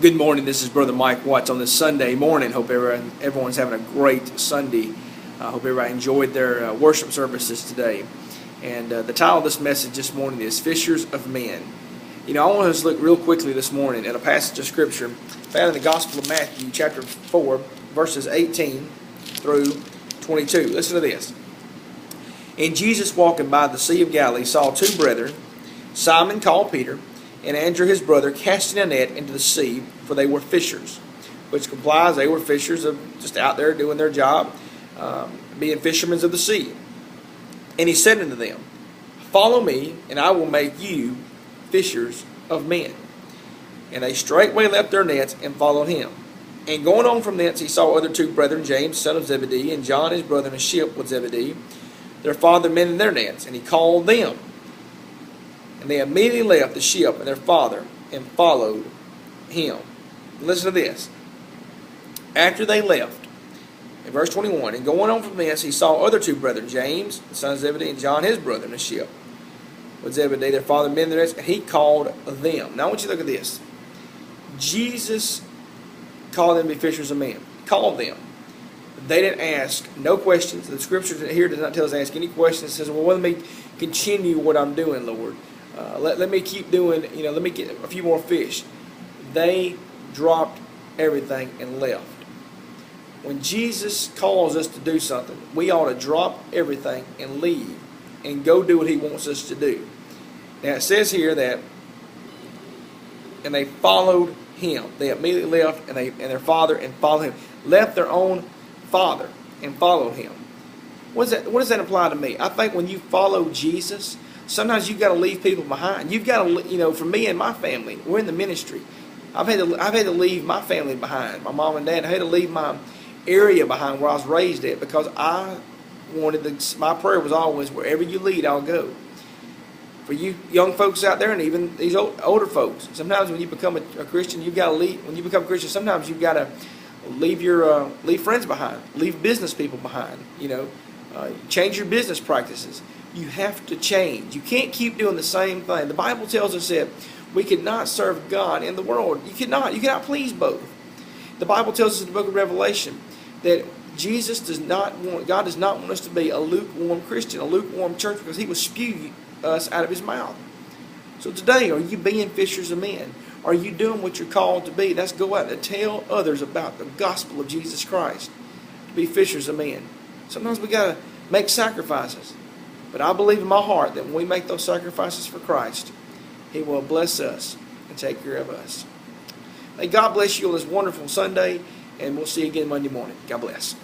Good morning. This is Brother Mike Watts on this Sunday morning. Hope everyone's having a great Sunday. Hope everybody enjoyed their worship services today. And the title of this message this morning is Fishers of Men. You know, I want us to look real quickly this morning at a passage of Scripture found in the Gospel of Matthew, chapter 4, verses 18 through 22. Listen to this. And Jesus, walking by the Sea of Galilee, saw two brethren, Simon called Peter, and Andrew his brother, casting a net into the sea, for they were fishers. Which implies they were fishers of just out there doing their job, being fishermen of the sea. And he said unto them, Follow me, and I will make you fishers of men. And they straightway left their nets and followed him. And going on from thence he saw other two brethren, James son of Zebedee, and John his brother, in a ship with Zebedee, their father mending their nets. And he called them. And they immediately left the ship and their father and followed him. Listen to this. After they left, in verse 21, and going on from thence, he saw other two brethren, James, the son of Zebedee, and John his brother, in a ship with Zebedee, their father mending their nets, and he called them. Now I want you to look at this. Jesus called them to be fishers of men. He called them. They didn't ask no questions. The scripture here does not tell us to ask any questions. It says, well, let me continue what I'm doing, Lord. Let me keep doing, let me get a few more fish. They dropped everything and left. When Jesus calls us to do something, we ought to drop everything and leave and go do what he wants us to do. Now it says here that, and they followed him. They immediately left and their father and followed him. Left their own father and followed him. What does that imply to me? I think when you follow Jesus, sometimes you've got to leave people behind. You've got to, for me and my family, we're in the ministry. I've had to leave my family behind, my mom and dad. I had to leave my area behind where I was raised at because I wanted my prayer was always, wherever you lead, I'll go. For you young folks out there and even these older folks, sometimes when you become a Christian, you've got to leave. When you become a Christian, sometimes you've got to leave friends behind, leave business people behind, change your business practices. You have to change. You can't keep doing the same thing. The Bible tells us that we cannot serve God and the world. You cannot please both. The Bible tells us in the book of Revelation that God does not want us to be a lukewarm Christian, a lukewarm church, because he will spew us out of his mouth. So today, are you being fishers of men? Are you doing what you're called to be? That's go out and tell others about the gospel of Jesus Christ. To be fishers of men. Sometimes we got to make sacrifices. But I believe in my heart that when we make those sacrifices for Christ, he will bless us and take care of us. May God bless you on this wonderful Sunday, and we'll see you again Monday morning. God bless.